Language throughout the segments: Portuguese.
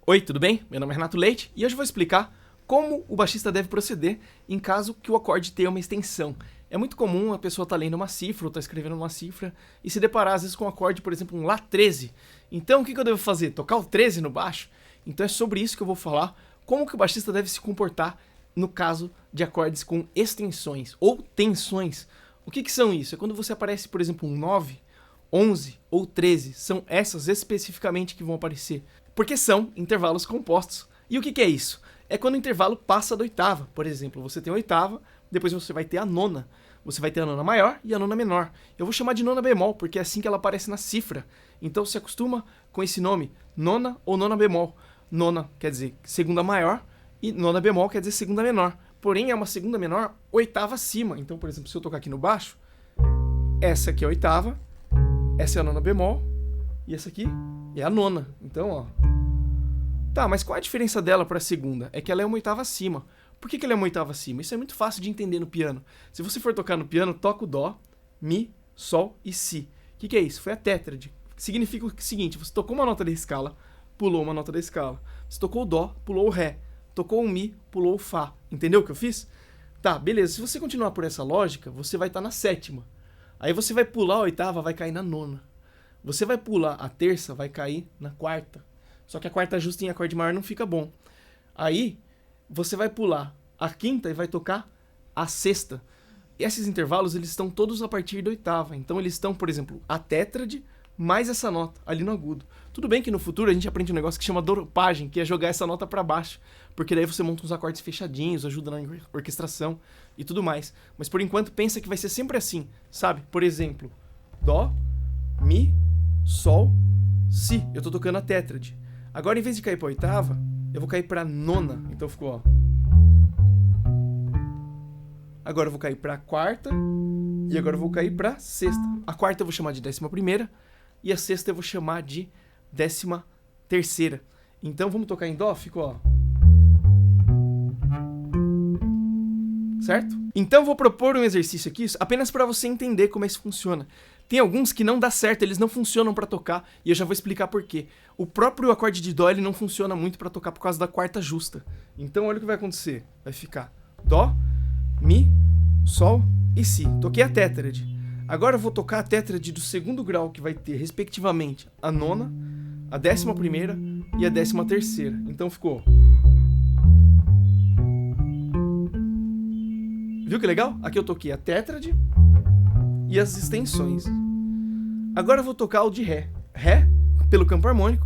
Oi, tudo bem? Meu nome é Renato Leite e hoje eu vou explicar como o baixista deve proceder em caso que o acorde tenha uma extensão. É muito comum a pessoa estar lendo uma cifra ou estar escrevendo uma cifra e se deparar às vezes com um acorde, por exemplo, um Lá 13. Então o que eu devo fazer? Tocar o 13 no baixo? Então é sobre isso que eu vou falar, como que o baixista deve se comportar no caso de acordes com extensões ou tensões. O que são isso? É quando você aparece, por exemplo, um 9, 11 ou 13. São essas especificamente que vão aparecer. Porque são intervalos compostos. E o que é isso? É quando o intervalo passa da oitava. Por exemplo, você tem a oitava, depois você vai ter a nona. Você vai ter a nona maior e a nona menor. Eu vou chamar de nona bemol, porque é assim que ela aparece na cifra. Então se acostuma com esse nome, nona ou nona bemol. Nona quer dizer segunda maior e nona bemol quer dizer segunda menor. Porém, é uma segunda menor oitava acima. Então, por exemplo, se eu tocar aqui no baixo, essa aqui é a oitava, essa é a nona bemol e essa aqui é a nona. Então, ó. Tá, mas qual é a diferença dela para a segunda? É que ela é uma oitava acima. Por que ela é uma oitava acima? Isso é muito fácil de entender no piano. Se você for tocar no piano, toca o dó, mi, sol e si. O que é isso? Foi a tétrade. Significa o seguinte: você tocou uma nota da escala, pulou uma nota da escala. Você tocou o dó, pulou o ré. Tocou o mi, pulou o fá. Entendeu o que eu fiz? Tá, beleza. Se você continuar por essa lógica, você vai estar na sétima. Aí você vai pular a oitava, vai cair na nona. Você vai pular a terça, vai cair na quarta. Só que a quarta justa em acorde maior não fica bom. Aí, você vai pular a quinta e vai tocar a sexta. E esses intervalos, eles estão todos a partir da oitava. Então, eles estão, por exemplo, a tétrade mais essa nota, ali no agudo. Tudo bem que no futuro a gente aprende um negócio que chama dropagem, que é jogar essa nota para baixo. Porque daí você monta uns acordes fechadinhos, ajuda na orquestração e tudo mais. Mas, por enquanto, pensa que vai ser sempre assim, sabe? Por exemplo, dó, mi, sol, si. Eu tô tocando a tétrade. Agora, em vez de cair pra oitava, eu vou cair pra nona. Então ficou, ó. Agora eu vou cair pra quarta. E agora eu vou cair pra sexta. A quarta eu vou chamar de 11ª. E a sexta eu vou chamar de 13ª. Então vamos tocar em dó? Ficou, ó. Certo? Então vou propor um exercício aqui apenas para você entender como isso funciona. Tem alguns que não dá certo, eles não funcionam para tocar, e eu já vou explicar por quê. O próprio acorde de dó ele não funciona muito para tocar por causa da quarta justa. Então olha o que vai acontecer. Vai ficar dó, mi, sol e si. Toquei a tétrade. Agora eu vou tocar a tétrade do segundo grau, que vai ter, respectivamente, a nona, a 11ª e a 13ª. Então ficou... Viu que legal? Aqui eu toquei a tétrade e as extensões. Agora eu vou tocar o de ré. Ré, pelo campo harmônico,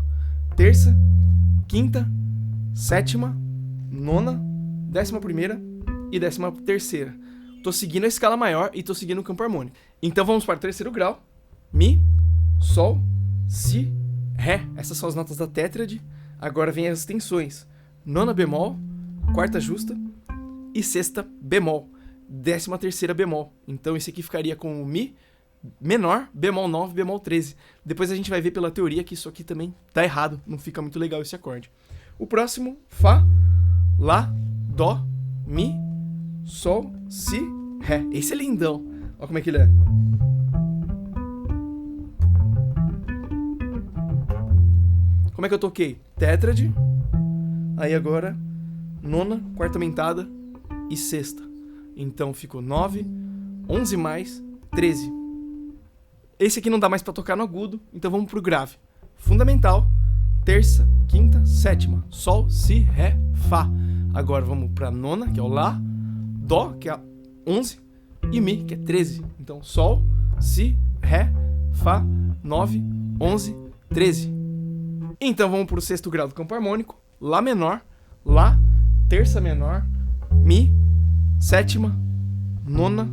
terça, quinta, sétima, nona, 11ª e 13ª. Tô seguindo a escala maior e tô seguindo o campo harmônico. Então vamos para o terceiro grau. Mi, sol, si, ré. Essas são as notas da tétrade. Agora vem as extensões. Nona bemol, quarta justa e sexta bemol. 13ª bemol. Então esse aqui ficaria com o mi menor, bemol 9, bemol 13. Depois a gente vai ver pela teoria que isso aqui também tá errado. Não fica muito legal esse acorde. O próximo, fá, lá, dó, mi, sol, si, ré. Esse é lindão. Olha como é que ele é. Como é que eu toquei? Tétrade. Aí agora, nona, quarta aumentada e sexta. Então ficou 9, 11 mais, 13. Esse aqui não dá mais pra tocar no agudo, então vamos pro grave. Fundamental, terça, quinta, sétima. Sol, si, ré, fá. Agora vamos pra nona, que é o lá. Dó, que é 11. E mi, que é 13. Então sol, si, ré, fá, 9, 11, 13. Então vamos pro sexto grau do campo harmônico. Lá menor, lá, terça menor, mi, sétima, nona,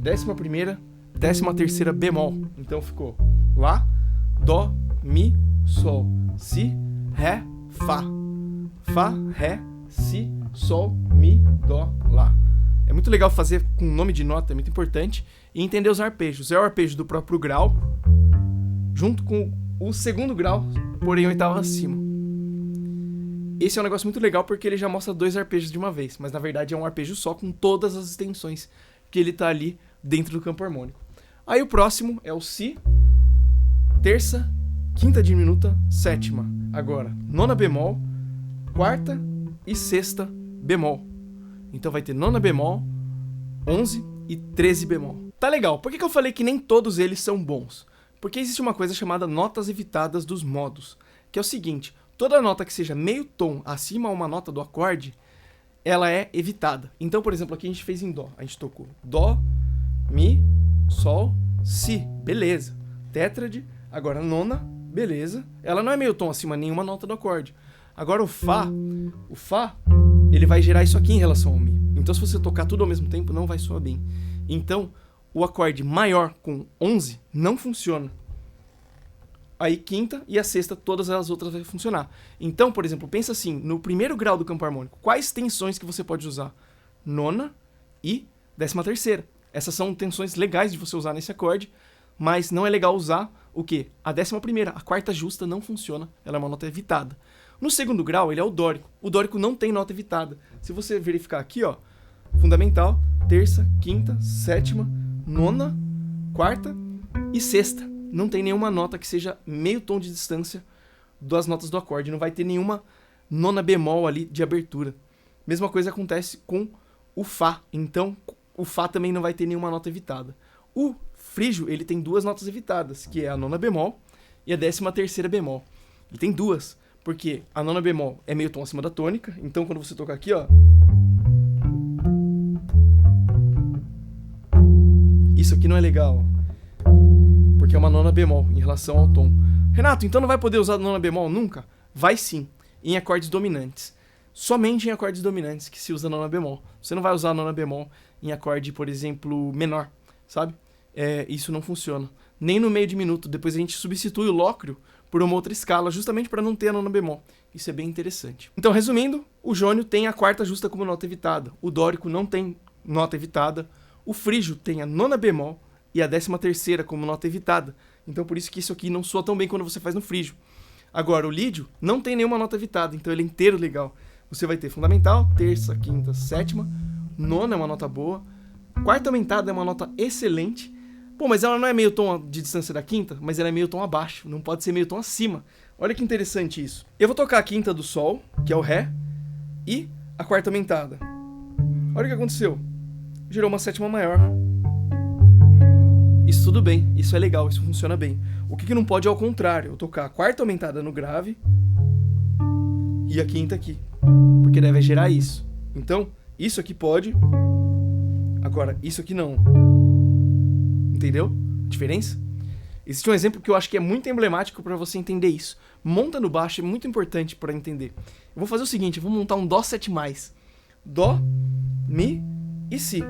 11ª, 13ª bemol. Então ficou lá, dó, mi, sol, si, ré, fá. Fá, ré, si, sol, mi, dó, lá. É muito legal fazer com nome de nota, é muito importante. E entender os arpejos. É o arpejo do próprio grau, junto com o segundo grau, porém oitava acima. Esse é um negócio muito legal porque ele já mostra 2 arpejos de uma vez, mas na verdade é um arpejo só com todas as extensões que ele tá ali dentro do campo harmônico. Aí o próximo é o si, terça, quinta diminuta, sétima. Agora, nona bemol, quarta e sexta bemol. Então vai ter nona bemol, 11 e 13 bemol. Tá legal, por que eu falei que nem todos eles são bons? Porque existe uma coisa chamada notas evitadas dos modos, que é o seguinte, toda nota que seja meio tom acima a uma nota do acorde, ela é evitada. Então, por exemplo, aqui a gente fez em dó, a gente tocou dó, mi, sol, si, beleza. Tétrade, agora nona, beleza. Ela não é meio tom acima nenhuma nota do acorde. Agora o Fá, ele vai gerar isso aqui em relação ao Mi. Então se você tocar tudo ao mesmo tempo, não vai soar bem. Então, o acorde maior com 11 não funciona. Aí quinta e a sexta, todas as outras vai funcionar. Então, por exemplo, pensa assim, no primeiro grau do campo harmônico, quais tensões que você pode usar? Nona e 13ª. Essas são tensões legais de você usar nesse acorde, mas não é legal usar o quê? A 11ª, a quarta justa não funciona, ela é uma nota evitada. No segundo grau, ele é o dórico. O dórico não tem nota evitada. Se você verificar aqui, ó, fundamental, terça, quinta, sétima, nona, quarta e sexta. Não tem nenhuma nota que seja meio tom de distância das notas do acorde. Não vai ter nenhuma nona bemol ali de abertura. Mesma coisa acontece com o Fá. Então, o Fá também não vai ter nenhuma nota evitada. O frígio, ele tem duas notas evitadas, que é a nona bemol e a 13ª bemol. Ele tem duas, porque a nona bemol é meio tom acima da tônica. Então, quando você tocar aqui, ó, isso aqui não é legal, porque é uma nona bemol em relação ao tom. Renato, então não vai poder usar a nona bemol nunca? Vai sim, em acordes dominantes. Somente em acordes dominantes que se usa a nona bemol. Você não vai usar a nona bemol em acorde, por exemplo, menor, sabe? Isso não funciona. Nem no meio diminuto. Depois a gente substitui o lócreo por uma outra escala, justamente para não ter a nona bemol. Isso é bem interessante. Então, resumindo, o jônio tem a quarta justa como nota evitada. O dórico não tem nota evitada. O frígio tem a nona bemol e a 13ª como nota evitada. Então por isso que isso aqui não soa tão bem quando você faz no frígio. Agora o lídio não tem nenhuma nota evitada, então ele é inteiro legal. Você vai ter fundamental, terça, quinta, sétima, nona é uma nota boa, quarta aumentada é uma nota excelente. Pô, mas ela não é meio tom de distância da quinta, mas ela é meio tom abaixo, não pode ser meio tom acima. Olha que interessante isso. Eu vou tocar a quinta do sol, que é o ré, e a quarta aumentada. Olha o que aconteceu. Gerou uma sétima maior. Isso tudo bem, isso é legal, isso funciona bem. O que não pode é ao contrário, eu tocar a quarta aumentada no grave e a quinta aqui, porque deve gerar isso. Então, isso aqui pode, agora isso aqui não. Entendeu a diferença? Existe um exemplo que eu acho que é muito emblemático para você entender isso. Monta no baixo é muito importante para entender. Eu vou fazer o seguinte, eu vou montar um Dó 7+. Dó, Mi e Si.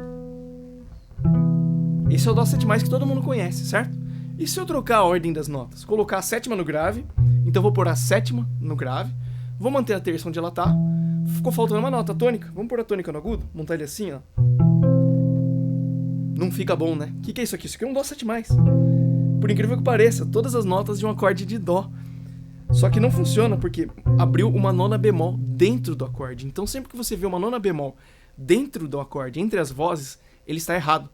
Esse é o Dó 7+, que todo mundo conhece, certo? E se eu trocar a ordem das notas? Colocar a sétima no grave, então vou pôr a sétima no grave, vou manter a terça onde ela tá, ficou faltando uma nota tônica, vamos pôr a tônica no agudo, montar ele assim, ó. Não fica bom, né? O que é isso aqui? Isso aqui é um Dó 7+. Por incrível que pareça, todas as notas de um acorde de Dó. Só que não funciona porque abriu uma nona bemol dentro do acorde. Então sempre que você vê uma nona bemol dentro do acorde, entre as vozes, ele está errado.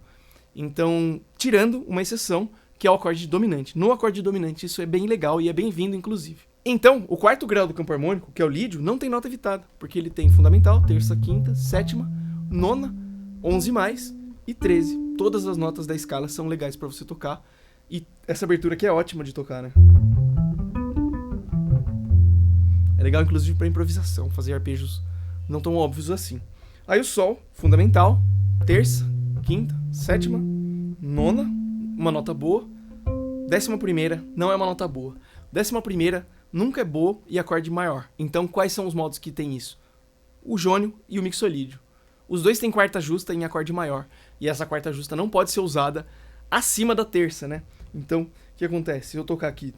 Então, tirando uma exceção, que é o acorde dominante. No acorde dominante isso é bem legal e é bem-vindo, inclusive. Então, o quarto grau do campo harmônico, que é o lídio, não tem nota evitada, porque ele tem fundamental, terça, quinta, sétima, nona, 11+, e 13. Todas as notas da escala são legais para você tocar, e essa abertura aqui é ótima de tocar, né? É legal, inclusive, para improvisação, fazer arpejos não tão óbvios assim. Aí o sol, fundamental, terça, quinta, sétima, nona, uma nota boa, 11ª não é uma nota boa. 11ª nunca é boa e acorde maior. Então quais são os modos que tem isso? O jônio e o mixolídio. Os dois têm quarta justa em acorde maior. E essa quarta justa não pode ser usada acima da terça, né? Então, o que acontece? Se eu tocar aqui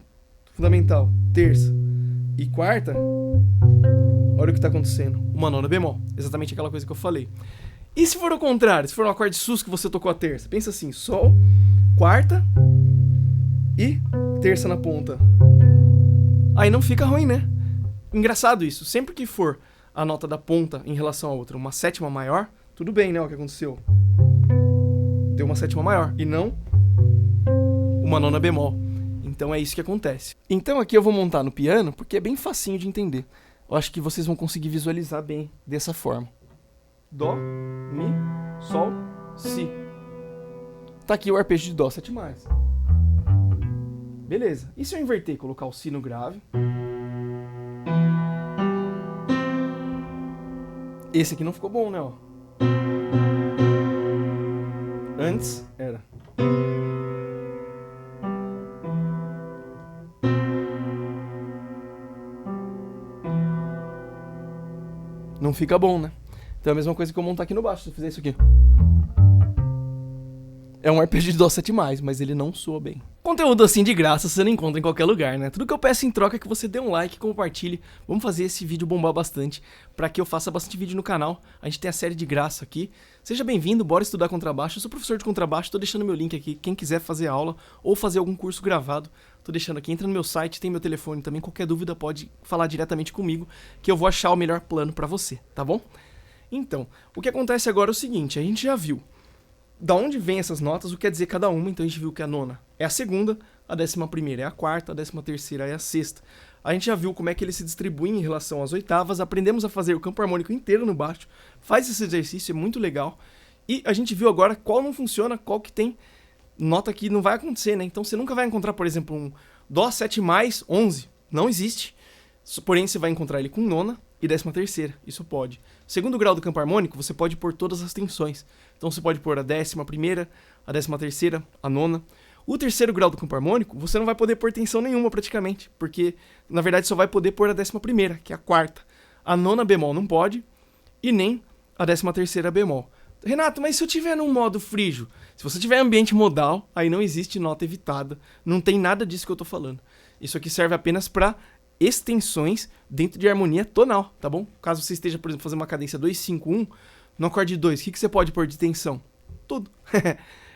fundamental, terça e quarta, olha o que está acontecendo. Uma nona bemol. Exatamente aquela coisa que eu falei. E se for o contrário? Se for um acorde sus que você tocou a terça? Pensa assim, sol, quarta e terça na ponta. Aí não fica ruim, né? Engraçado isso. Sempre que for a nota da ponta em relação a outra uma sétima maior, tudo bem, né? O que aconteceu? Deu uma sétima maior e não uma nona bemol. Então é isso que acontece. Então aqui eu vou montar no piano porque é bem facinho de entender. eu acho que vocês vão conseguir visualizar bem dessa forma. Dó, Mi, Sol, Si. Tá aqui o arpejo de Dó 7+. Beleza. E se eu inverter, colocar o Si no grave? Esse aqui não ficou bom, né? Ó. Antes era. Não fica bom, né? Então é a mesma coisa que eu montar aqui no baixo, se eu fizer isso aqui. É um arpejo de Dó 7+, mas ele não soa bem. Conteúdo assim de graça você não encontra em qualquer lugar, né? Tudo que eu peço em troca é que você dê um like, compartilhe. Vamos fazer esse vídeo bombar bastante, pra que eu faça bastante vídeo no canal. A gente tem a série de graça aqui. Seja bem-vindo, bora estudar contrabaixo. Eu sou professor de contrabaixo, tô deixando meu link aqui. Quem quiser fazer aula ou fazer algum curso gravado, tô deixando aqui. Entra no meu site, tem meu telefone também. Qualquer dúvida pode falar diretamente comigo, que eu vou achar o melhor plano pra você, tá bom? Então, o que acontece agora é o seguinte, a gente já viu da onde vem essas notas, o que quer dizer cada uma. Então a gente viu que a nona é a segunda, a 11ª é a quarta, a 13ª é a sexta. A gente já viu como é que eles se distribuem em relação às oitavas, aprendemos a fazer o campo harmônico inteiro no baixo, faz esse exercício, é muito legal. E a gente viu agora qual não funciona, qual que tem nota que não vai acontecer, né? Então você nunca vai encontrar, por exemplo, um Dó 7+, 11, não existe. Porém, você vai encontrar ele com nona e 13ª, isso pode. Segundo grau do campo harmônico, você pode pôr todas as tensões. Então você pode pôr a 11ª, a 13ª, a nona. O terceiro grau do campo harmônico, você não vai poder pôr tensão nenhuma praticamente, porque na verdade só vai poder pôr a 11ª, que é a quarta. A nona bemol não pode, e nem a 13ª bemol. Renato, mas se eu tiver num modo frígio? Se você tiver ambiente modal, aí não existe nota evitada, não tem nada disso que eu tô falando. Isso aqui serve apenas para extensões dentro de harmonia tonal, tá bom? Caso você esteja, por exemplo, fazendo uma cadência 2-5-1, no acorde 2, o que você pode pôr de tensão? Tudo.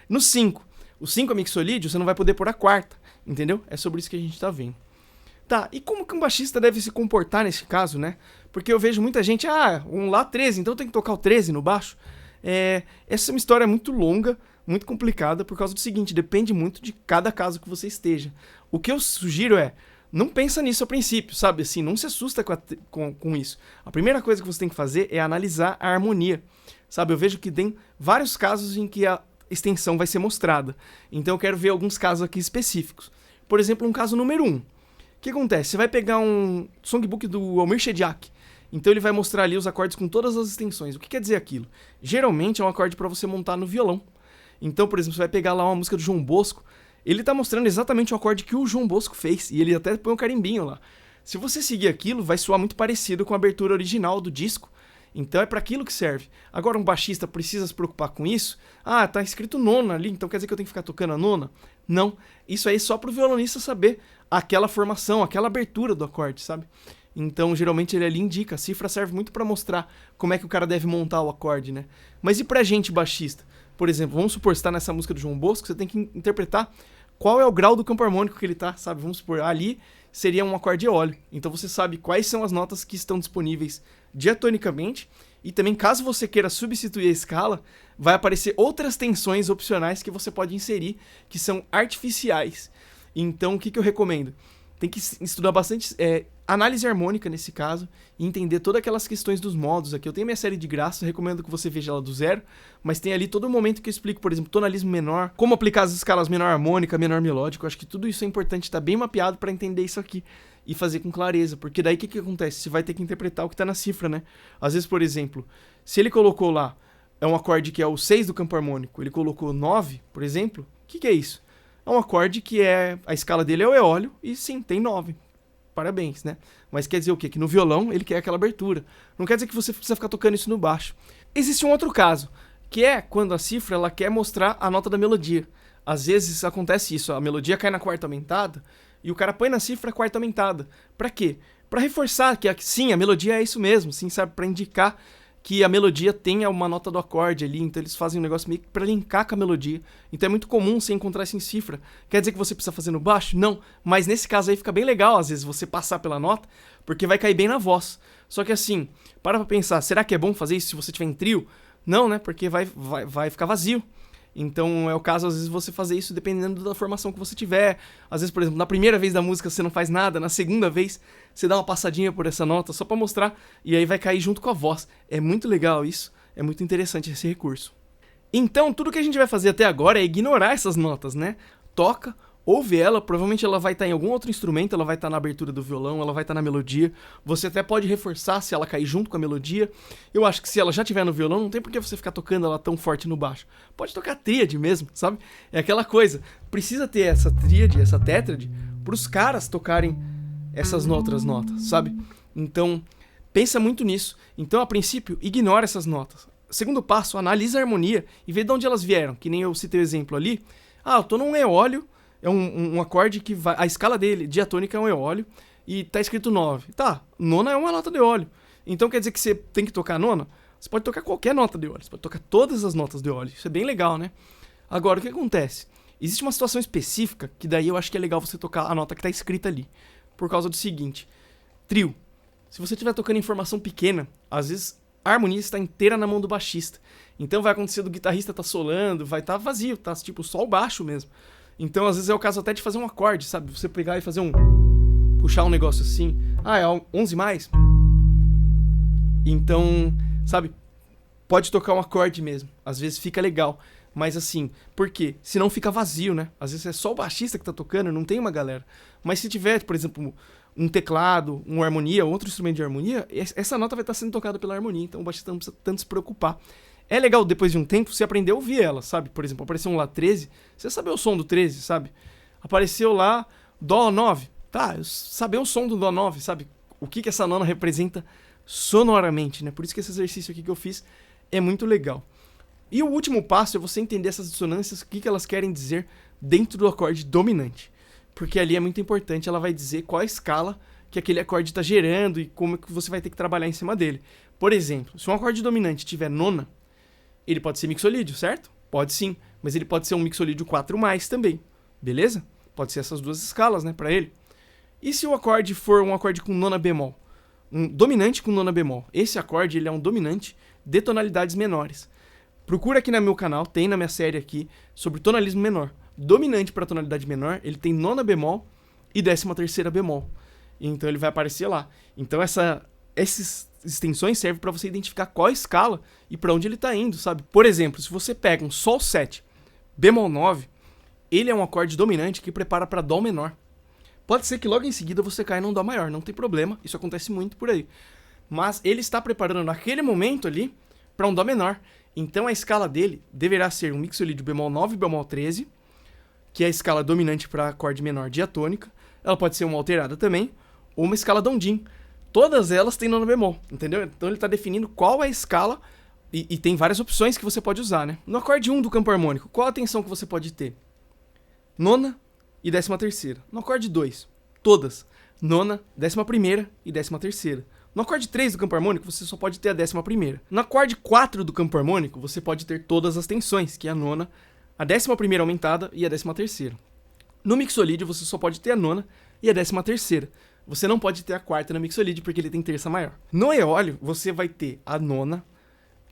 No 5, o 5 é mixolídio, você não vai poder pôr a quarta, entendeu? É sobre isso que a gente tá vendo. Tá, e como que um baixista deve se comportar nesse caso, né? Porque eu vejo muita gente, um Lá 13, então tem que tocar o 13 no baixo. Essa é uma história muito longa, muito complicada, por causa do seguinte, depende muito de cada caso que você esteja. O que eu sugiro não pensa nisso a princípio, sabe? Assim, não se assusta com isso. A primeira coisa que você tem que fazer é analisar a harmonia, sabe? Eu vejo que tem vários casos em que a extensão vai ser mostrada. Então eu quero ver alguns casos aqui específicos. Por exemplo, um caso número 1. O que acontece? Você vai pegar um songbook do Almir Shediac. Então ele vai mostrar ali os acordes com todas as extensões. O que quer dizer aquilo? Geralmente é um acorde para você montar no violão. Então, por exemplo, você vai pegar lá uma música do João Bosco. Ele tá mostrando exatamente o acorde que o João Bosco fez, e ele até põe um carimbinho lá. Se você seguir aquilo, vai soar muito parecido com a abertura original do disco, então é para aquilo que serve. Agora um baixista precisa se preocupar com isso? Tá escrito nona ali, então quer dizer que eu tenho que ficar tocando a nona? Não, isso aí é só pro violonista saber aquela formação, aquela abertura do acorde, sabe? Então, geralmente ele ali indica, a cifra serve muito para mostrar como é que o cara deve montar o acorde, né? Mas e pra gente baixista? Por exemplo, vamos supor que você tá nessa música do João Bosco, você tem que interpretar qual é o grau do campo harmônico que ele tá, sabe? Vamos supor, ali seria um acorde eólio. Então você sabe quais são as notas que estão disponíveis diatonicamente. E também, caso você queira substituir a escala, vai aparecer outras tensões opcionais que você pode inserir, que são artificiais. Então, o que eu recomendo? Tem que estudar bastante análise harmônica nesse caso e entender todas aquelas questões dos modos aqui. Eu tenho minha série de graça, recomendo que você veja ela do zero, mas tem ali todo o momento que eu explico, por exemplo, tonalismo menor, como aplicar as escalas menor harmônica, menor melódico. Eu acho que tudo isso é importante, estar bem mapeado para entender isso aqui e fazer com clareza, porque daí o que acontece? Você vai ter que interpretar o que está na cifra, né? Às vezes, por exemplo, se ele colocou lá, é um acorde que é o 6 do campo harmônico, ele colocou 9, por exemplo, o que é isso? É um acorde que a escala dele é o eólio e sim, tem 9. Parabéns, né? Mas quer dizer o quê? Que no violão ele quer aquela abertura. Não quer dizer que você precisa ficar tocando isso no baixo. Existe um outro caso, que é quando a cifra ela quer mostrar a nota da melodia. Às vezes acontece isso, a melodia cai na quarta aumentada e o cara põe na cifra a quarta aumentada. Pra quê? Pra reforçar que sim, a melodia é isso mesmo, sim, sabe? Pra indicar que a melodia tenha uma nota do acorde ali, então eles fazem um negócio meio que pra linkar com a melodia. Então é muito comum você encontrar isso em cifra. Quer dizer que você precisa fazer no baixo? Não, mas nesse caso aí fica bem legal, às vezes, você passar pela nota, porque vai cair bem na voz. Só que assim, para pra pensar, será que é bom fazer isso se você tiver em trio? Não, né, porque vai ficar vazio. Então é o caso, às vezes, você fazer isso dependendo da formação que você tiver. Às vezes, por exemplo, na primeira vez da música você não faz nada, na segunda vez você dá uma passadinha por essa nota só pra mostrar, e aí vai cair junto com a voz. É muito legal isso, é muito interessante esse recurso. Então, tudo que a gente vai fazer até agora é ignorar essas notas, né? Toca, ouve ela, provavelmente ela vai estar em algum outro instrumento, ela vai estar na abertura do violão, ela vai estar na melodia. Você até pode reforçar se ela cair junto com a melodia. Eu acho que se ela já estiver no violão, não tem por que você ficar tocando ela tão forte no baixo. Pode tocar tríade mesmo, sabe? É aquela coisa, precisa ter essa tríade, essa tétrade, pros caras tocarem essas outras notas, sabe? Então, pensa muito nisso. Então, a princípio, ignora essas notas. Segundo passo, analisa a harmonia e vê de onde elas vieram. Que nem eu citei o exemplo ali. Eu tô num eólio, é um acorde que vai... A escala dele, diatônica, é um eólio, e tá escrito 9. Tá, nona é uma nota de eólio. Então quer dizer que você tem que tocar a nona? Você pode tocar qualquer nota de eólio, você pode tocar todas as notas de eólio. Isso é bem legal, né? Agora, o que acontece? Existe uma situação específica, que daí eu acho que é legal você tocar a nota que tá escrita ali. Por causa do seguinte, trio. Se você estiver tocando em formação pequena, às vezes a harmonia está inteira na mão do baixista. Então vai acontecer do guitarrista tá solando, vai estar vazio, tá tipo só o baixo mesmo. Então às vezes é o caso até de fazer um acorde, sabe? Você pegar e fazer puxar um negócio assim. É 11 mais. Então, sabe? Pode tocar um acorde mesmo. Às vezes fica legal. Mas assim, por quê? Senão fica vazio, né? Às vezes é só o baixista que tá tocando, não tem uma galera. Mas se tiver, por exemplo, um teclado, uma harmonia, outro instrumento de harmonia, essa nota vai estar sendo tocada pela harmonia, então o baixista não precisa tanto se preocupar. É legal, depois de um tempo, você aprender a ouvir ela, sabe? Por exemplo, apareceu um Lá 13, você saber o som do 13, sabe? Apareceu lá Dó 9, tá? Saber o som do Dó 9, sabe? O que essa nona representa sonoramente, né? Por isso que esse exercício aqui que eu fiz é muito legal. E o último passo é você entender essas dissonâncias, o que elas querem dizer dentro do acorde dominante. Porque ali é muito importante, ela vai dizer qual a escala que aquele acorde está gerando e como que você vai ter que trabalhar em cima dele. Por exemplo, se um acorde dominante tiver nona, ele pode ser mixolídio, certo? Pode sim, mas ele pode ser um mixolídio 4+ também, beleza? Pode ser essas duas escalas, né, pra ele. E se o acorde for um acorde com nona bemol? Um dominante com nona bemol. Esse acorde, ele é um dominante de tonalidades menores. Procura aqui no meu canal, tem na minha série aqui, sobre tonalismo menor. Dominante para tonalidade menor, ele tem nona bemol e 13ª bemol. Então ele vai aparecer lá. Então essas extensões servem para você identificar qual a escala e para onde ele está indo, sabe? Por exemplo, se você pega um Sol 7, bemol 9, ele é um acorde dominante que prepara para Dó menor. Pode ser que logo em seguida você caia num Dó maior, não tem problema, isso acontece muito por aí. Mas ele está preparando naquele momento ali para um Dó menor. Então a escala dele deverá ser um mixolídio bemol 9 e bemol 13, que é a escala dominante para acorde menor diatônica. Ela pode ser uma alterada também, ou uma escala Dondin. Todas elas têm nona bemol, entendeu? Então ele está definindo qual é a escala, e tem várias opções que você pode usar, né? No acorde 1 do campo harmônico, qual a tensão que você pode ter? Nona e 13ª. No acorde 2, todas. Nona, 11ª e 13ª. No acorde 3 do campo harmônico, você só pode ter a 11ª. No acorde 4 do campo harmônico, você pode ter todas as tensões, que é a nona, a 11ª aumentada e a 13ª. No mixolídio, você só pode ter a nona e a 13ª. Você não pode ter a quarta no mixolídio, porque ele tem terça maior. No eólio, você vai ter a nona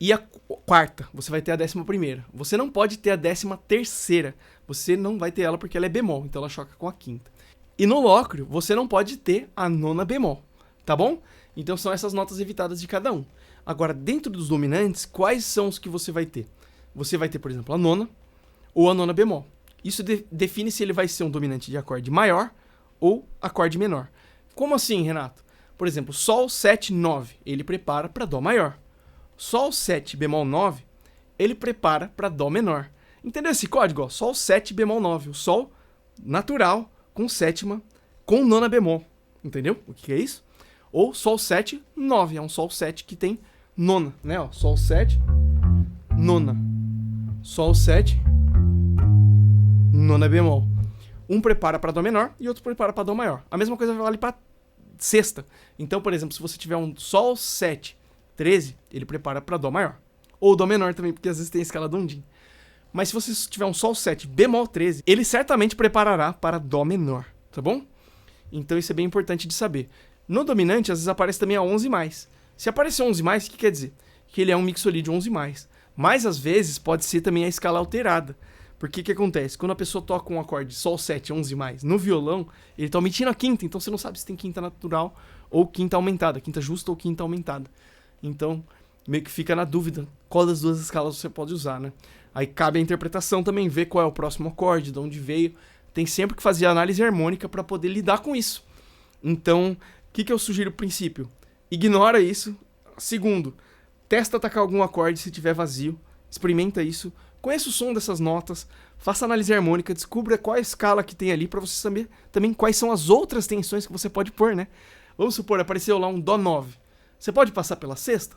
e a quarta. Você vai ter a 11ª. Você não pode ter a 13ª. Você não vai ter ela porque ela é bemol, então ela choca com a quinta. E no lócrio, você não pode ter a nona bemol, tá bom? Então são essas notas evitadas de cada um. Agora, dentro dos dominantes, quais são os que você vai ter? Você vai ter, por exemplo, a nona ou a nona bemol. Isso define se ele vai ser um dominante de acorde maior ou acorde menor. Como assim, Renato? Por exemplo, Sol 7, 9, ele prepara para Dó maior. Sol 7, bemol 9, ele prepara para Dó menor. Entendeu esse código? Ó, Sol 7, bemol 9. O Sol natural com sétima com nona bemol. Entendeu? O que é isso? Ou Sol 7, 9. É um Sol 7 que tem nona, né? Ó, Sol 7, nona. Sol 7, nona bemol. Um prepara para Dó menor e outro prepara para Dó maior. A mesma coisa vale para sexta. Então, por exemplo, se você tiver um Sol 7, 13, ele prepara para Dó maior. Ou Dó menor também, porque às vezes tem a escala Dondin. Mas se você tiver um Sol 7, bemol 13, ele certamente preparará para Dó menor, tá bom? Então isso é bem importante de saber. No dominante, às vezes aparece também a 11+. Se aparecer 11+, o que quer dizer? Que ele é um mixolídio 11+. Mas às vezes pode ser também a escala alterada. Porque o que acontece? Quando a pessoa toca um acorde Sol 7, 11+, no violão, ele tá omitindo a quinta, então você não sabe se tem quinta natural ou quinta aumentada, quinta justa ou quinta aumentada. Então, meio que fica na dúvida qual das duas escalas você pode usar, né? Aí cabe a interpretação também, ver qual é o próximo acorde, de onde veio. Tem sempre que fazer análise harmônica para poder lidar com isso. Então, o que eu sugiro no princípio? Ignora isso. Segundo, testa atacar algum acorde se tiver vazio. Experimenta isso. Conheça o som dessas notas. Faça análise harmônica. Descubra qual é a escala que tem ali para você saber também quais são as outras tensões que você pode pôr, né? Vamos supor, apareceu lá um Dó 9. Você pode passar pela sexta?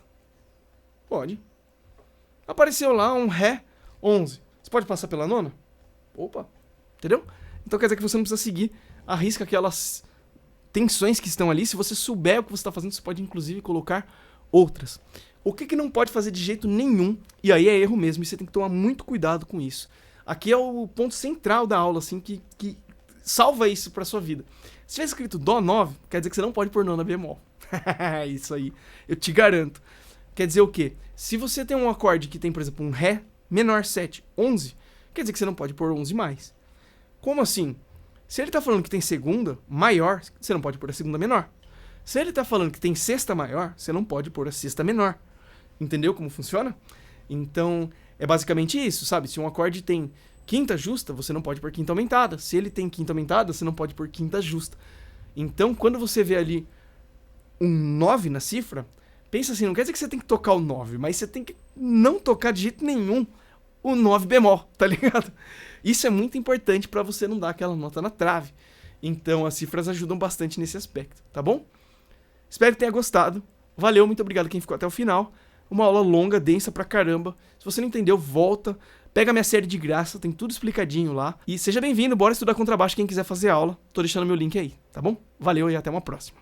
Pode. Apareceu lá um Ré 11. Você pode passar pela nona? Opa. Entendeu? Então quer dizer que você não precisa seguir a risca aquelas tensões que estão ali. Se você souber o que você está fazendo, você pode inclusive colocar outras. O que não pode fazer de jeito nenhum, e aí é erro mesmo, e você tem que tomar muito cuidado com isso. Aqui é o ponto central da aula, assim, que salva isso pra sua vida. Se tiver escrito Dó 9, quer dizer que você não pode pôr nona bemol. Isso aí, eu te garanto. Quer dizer o quê? Se você tem um acorde que tem, por exemplo, um Ré menor 7, 11, quer dizer que você não pode pôr 11+. Como assim? Se ele tá falando que tem segunda maior, você não pode pôr a segunda menor. Se ele tá falando que tem sexta maior, você não pode pôr a sexta menor. Entendeu como funciona? Então, é basicamente isso, sabe? Se um acorde tem quinta justa, você não pode pôr quinta aumentada. Se ele tem quinta aumentada, você não pode pôr quinta justa. Então, quando você vê ali um 9 na cifra, pensa assim, não quer dizer que você tem que tocar o 9, mas você tem que não tocar de jeito nenhum o 9 bemol, tá ligado? Isso é muito importante para você não dar aquela nota na trave. Então, as cifras ajudam bastante nesse aspecto, tá bom? Espero que tenha gostado. Valeu, muito obrigado quem ficou até o final. Uma aula longa, densa pra caramba. Se você não entendeu, volta. Pega minha série de graça, tem tudo explicadinho lá. E seja bem-vindo, bora estudar contrabaixo quem quiser fazer aula. Tô deixando meu link aí, tá bom? Valeu e até uma próxima.